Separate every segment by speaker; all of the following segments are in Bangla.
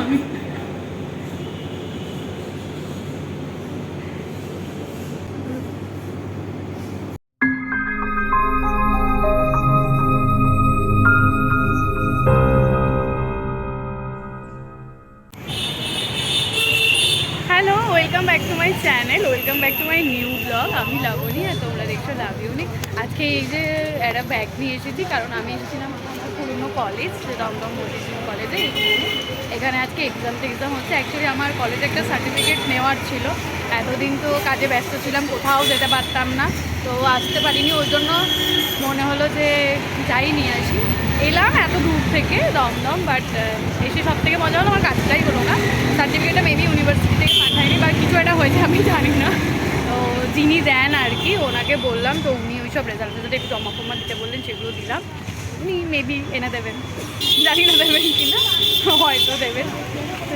Speaker 1: আমি। Hello, welcome back to my channel, welcome back to my new blog. আমি লাবণী আর তোমরা দেখছো লাভিউনি। আজকে এই যে একটা ব্যাগ নিয়ে এসেছি, কারণ আমি এসেছিলাম আমার পুরনো কলেজ, দমদম বলেছিলাম কলেজে। এখানে আজকে এক্সাম হচ্ছে। অ্যাকচুয়ালি আমার কলেজে একটা সার্টিফিকেট নেওয়ার ছিল। এতদিন তো কাজে ব্যস্ত ছিলাম, কোথাও যেতে পারতাম না, তো আসতে পারিনি। ওই জন্য মনে হলো যে যাই নিয়ে আসি। এলাম এত দূর থেকে দমদম, বাট এসে সব থেকে মজা হলো আমার কাজটাই হলো না। সার্টিফিকেটটা মেবি ইউনিভার্সিটি থেকে পাঠায়নি বা কিছু একটা হয়েছে, আমি জানি না। তো যিনি দেন আর কি, ওনাকে বললাম, তো উনি ওই সব রেজাল্ট একটু জমা ফমা দিতে বললেন, সেগুলো দিলাম। উনি মেবি এনে দেবেন, জানি না দেবেন কি না, হয়তো দেবেন।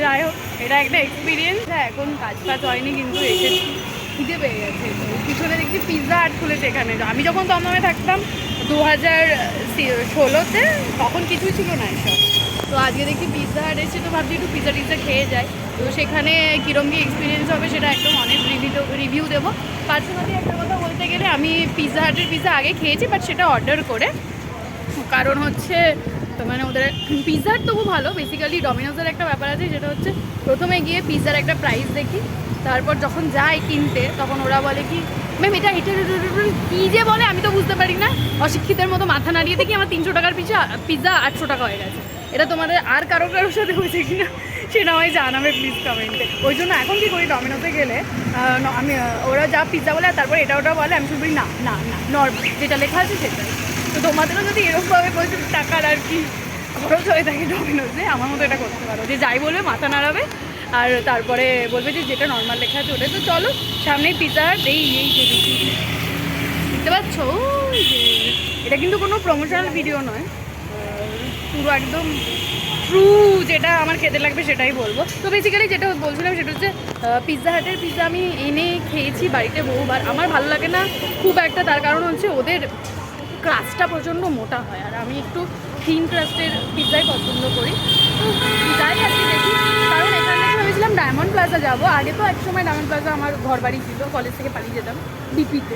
Speaker 1: যাই হোক, এটা একটা এক্সপিরিয়েন্স। এখন কাজ ফাজ হয়নি, কিন্তু এসেছি, খিদে পেয়ে গেছে। পিছনে দেখছি পিৎজা হাট খুলেছে এখানে। আমি যখন দমদমে থাকতাম 2016-তে, তখন কিছুই ছিল না এসব। তো আজকে দেখি পিৎজা হাট এসে, তো ভাবছি একটু পিৎজা টিৎজা খেয়ে যায়। তো সেখানে কীরকম কী এক্সপিরিয়েন্স হবে সেটা একদম অনেক রিভিউ দেবো। পার্সোনালি একটা কথা বলতে গেলে, আমি পিৎজা হাটের পিৎজা আগে খেয়েছি, বাট সেটা অর্ডার করে। কারণ হচ্ছে তো মানে ওদের পিৎজা হাট তবু ভালো। বেসিক্যালি ডমিনোজের একটা ব্যাপার আছে, যেটা হচ্ছে প্রথমে গিয়ে পিৎজার একটা প্রাইস দেখি, তারপর যখন যাই কিনতে তখন ওরা বলে কি ম্যাম এটা কী যে বলে আমি তো বুঝতে পারি না। অশিক্ষিতের মতো মাথা নাড়িয়ে দেখি আমার 300 টাকার পিৎজা 800 টাকা হয়ে গেছে। এটা তোমাদের আর কারোর সাথে হয়েছে কি না সেটা আমায় জানাবে প্লিজ কমেন্টে। ওই জন্য এখন কি করি, ডমিনোতে গেলে আমি ওরা যা পিৎজা বলে তারপর এটা ওটা বলে, আমি শুধু বলি না না না, নর্মাল যেটা লেখা আছে সেটাই। তো তোমাদেরও যদি এরকমভাবে প্রচুর টাকার আর কি খরচ হয়ে থাকে ডমিনোজে, আমার মতো এটা করতে পারো, যে যাই বলবে মাথা নাড়াবে আর তারপরে বলবে যে যেটা নর্মাল লেখা আছে ওটাই। তো চলো, সামনেই পিৎজা হাট। এই যে দেখতে পাচ্ছ, এটা কিন্তু কোনো প্রমোশনাল ভিডিও নয়, পুরো একদম ট্রু যেটা আমার খেতে লাগবে সেটাই বলবো। তো বেসিক্যালি যেটা বলছিলাম সেটা হচ্ছে পিৎজা হাটের পিৎজা আমি এনে খেয়েছি বাড়িতে বহুবার। আমার ভালো লাগে না খুব একটা, তার কারণ হচ্ছে ওদের ক্রাস্টটা প্রচণ্ড মোটা হয়, আর আমি একটু থিন ক্রাস্টের পিৎজাই পছন্দ করি। তো যাই আর কি দেখি, কারণ এখান থেকে ভেবেছিলাম ডায়মন্ড প্লাজা যাবো। আগে তো একসময় ডায়মন্ড প্লাজা আমার ঘর বাড়ি ছিল, কলেজ থেকে পালিয়ে যেতাম ডিপিতে।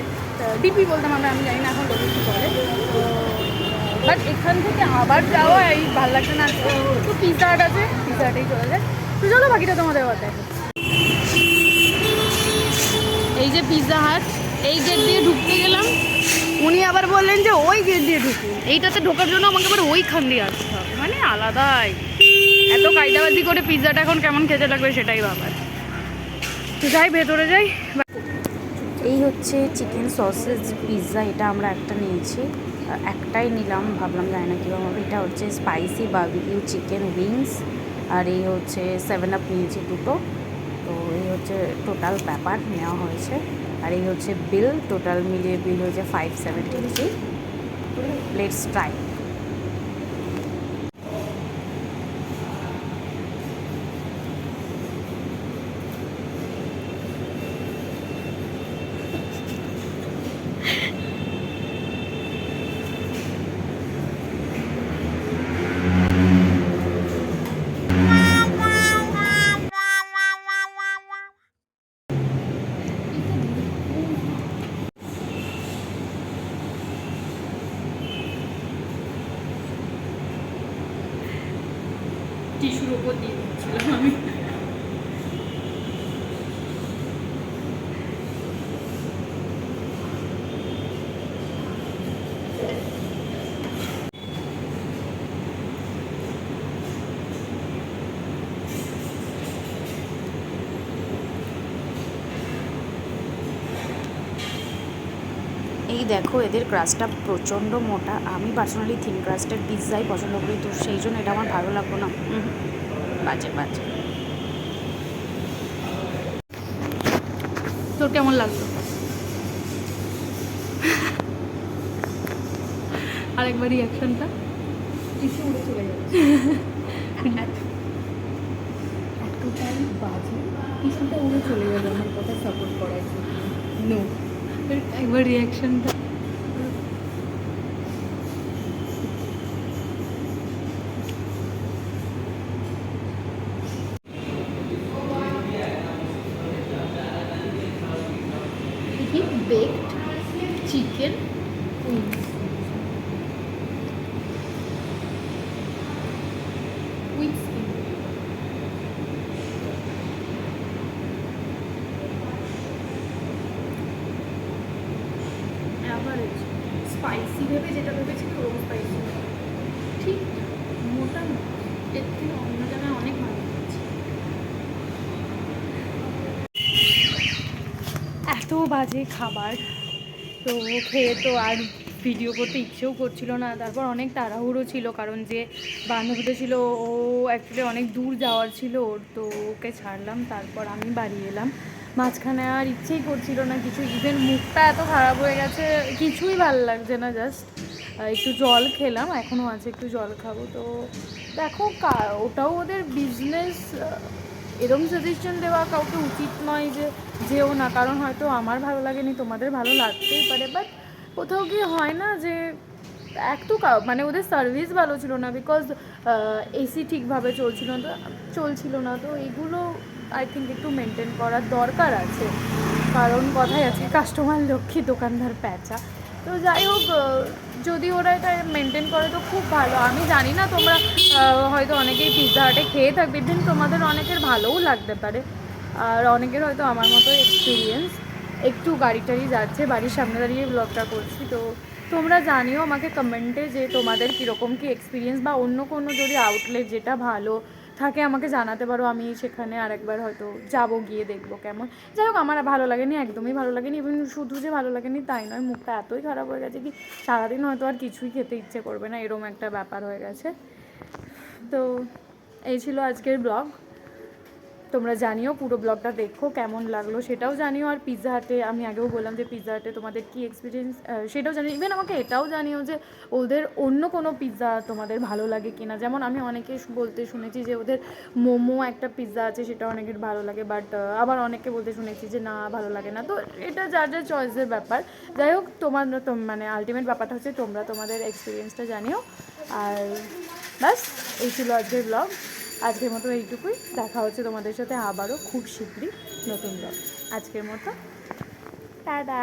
Speaker 1: ডিপি বলতাম আমরা, আমি জানি না এখন লোক কী বলে। তো বাট এখান থেকে আবার যাওয়া এই ভালো লাগছে না। তো পিৎজা হাট আছে, পিৎজা হাটেই চলে যায়। তো চলো বাকিটা তোমাদের কথা দেখো। এই যে পিৎজা হাট, এই গেট দিয়ে ঢুকতে গেলাম, উনি আবার বললেন যে ওই গেট দিয়ে ঢুকুন। এইটাতে ঢোকার জন্য আমাকে আবার ওইখান দিয়ে আসতে হবে, মানে আলাদাই। এত কায়দাবাজি করে পিৎজাটা এখন কেমন খেতে লাগবে সেটাই ব্যাপার। তো যাই, ভেতরে যাই।
Speaker 2: এই হচ্ছে চিকেন সসেজ পিৎজা, এটা আমরা একটা নিয়েছি, একটাই নিলাম, ভাবলাম জানি না কীরকম হবে। এটা হচ্ছে স্পাইসি বারবিকিউ চিকেন উইংস, আর এই হচ্ছে 7 আপ নিয়েছি দুটো। তো এই হচ্ছে টোটাল ব্যাপার নেওয়া হয়েছে, আর এই হচ্ছে বিল, টোটাল মিলিয়ে বিল হয়েছে 573। Let's try.
Speaker 1: টিস্যুর ওপর দিয়ে দিচ্ছিলাম আমি।
Speaker 2: এই দেখো, এদের ক্রাস্টটা প্রচণ্ড মোটা। আমি পার্সোনালি থিন ক্রাস্টের পিৎজাই পছন্দ করি, তো সেই জন্য এটা আমার ভালো লাগলো না। বাজে বাজে।
Speaker 1: তোর কেমন লাগলো? আরেকবার রিয়াকশনটা।
Speaker 3: টিস্যু উড়ে চলে যাচ্ছে। এতটাই বাজে, টিস্যুটা উড়ে চলে যাবে আমার কথা সাপোর্ট করার জন্য। নো,
Speaker 1: একবার রিয়াকশনটা। স্পাইসি ভেবে যেটা ভেবেছিল ওরকম স্পাইসি ঠিক মোটা না, এর থেকে অন্য জায়গায় অনেক ভালো লাগছে। এত বাজে খাবার, তো খেয়ে তো আর ভিডিও করতে ইচ্ছেও করছিল না। তারপর অনেক তাড়াহুড়ো ছিল, কারণ যে বান্ধবীটা ছিল ও অ্যাকচুয়ালি অনেক দূর যাওয়ার ছিল ওর, তো ওকে ছাড়লাম, তারপর আমি বাড়ি এলাম। মাঝখানে আর ইচ্ছেই করছিল না কিছু, ইভেন মুখটা এত খারাপ হয়ে গেছে, কিছুই ভালো লাগছে না। জাস্ট একটু জল খেলাম, এখনও আছে একটু জল খাবো। তো দেখো ওটাও ওদের বিজনেস, এরকম সাজেশন দেওয়া কাউকে উচিত নয় যে যেও না, কারণ হয়তো আমার ভালো লাগেনি, তোমাদের ভালো লাগতেই পারে। বাট কোথাও গিয়ে হয় না যে এক তো মানে ওদের সার্ভিস ভালো ছিল না, বিকজ এসি ঠিকভাবে চলছিল না, তো এগুলো আই থিঙ্ক একটু মেনটেন করার দরকার আছে, কারণ কথাই আছে কাস্টমার লক্ষ্মী দোকানদার প্যাঁচা। তো যাই হোক, যদি ওরা এটা মেনটেন করে তো খুব ভালো। আমি জানি না, তোমরা হয়তো অনেকেই পিৎজা হাটে খেয়ে থাকবে, ইভেন তোমাদের অনেকের ভালোও লাগতে পারে, আর অনেকের হয়তো আমার মতো এক্সপিরিয়েন্স। একটু গাড়ি টাড়ি যাচ্ছে, বাড়ির সামনে দাঁড়িয়ে ব্লগটা করছি, তো তোমরা জানিও আমাকে কমেন্টে যে তোমাদের কীরকম কী এক্সপিরিয়েন্স, বা অন্য কোনো যদি আউটলেট যেটা ভালো থাকে আমাকে জানাতে পারো, আমি সেখানে আরেকবার হয়তো যাবো, গিয়ে দেখবো কেমন। যাই হোক, আমার ভালো লাগেনি, একদমই ভালো লাগেনি। এবং শুধু যে ভালো লাগেনি তাই নয়, মুখটা এতই খারাপ হয়ে গেছে কি সারাদিন হয়তো আর কিছুই খেতে ইচ্ছে করবে না, এরকম একটা ব্যাপার হয়ে গেছে। তো এই ছিল আজকের ব্লগ। তোমরা জানিও, পুরো ব্লগটা দেখো কেমন লাগলো সেটাও জানিও। আর পিৎজা হাটে আমি আগেও বললাম যে পিৎজা হাটে তোমাদের কী এক্সপিরিয়েন্স সেটাও জানিও। ইভেন আমাকে এটাও জানিও যে ওদের অন্য কোনো পিৎজা তোমাদের ভালো লাগে কি না। যেমন আমি অনেকে বলতে শুনেছি যে ওদের মোমো একটা পিৎজা আছে, সেটা অনেকের ভালো লাগে, বাট আবার অনেকে বলতে শুনেছি যে না, ভালো লাগে না। তো এটা যার যার চয়েসের ব্যাপার। যাই হোক, মানে আলটিমেট ব্যাপারটা হচ্ছে তোমরা তোমাদের এক্সপিরিয়েন্সটা জানিও। আর ব্যাস, এই ছিল আজকের ব্লগ। আজকের মতো এইটুকুই, দেখা হচ্ছে তোমাদের সাথে আবারও খুব শীঘ্রই নতুন ব্লগ। আজকের মতো টাটা।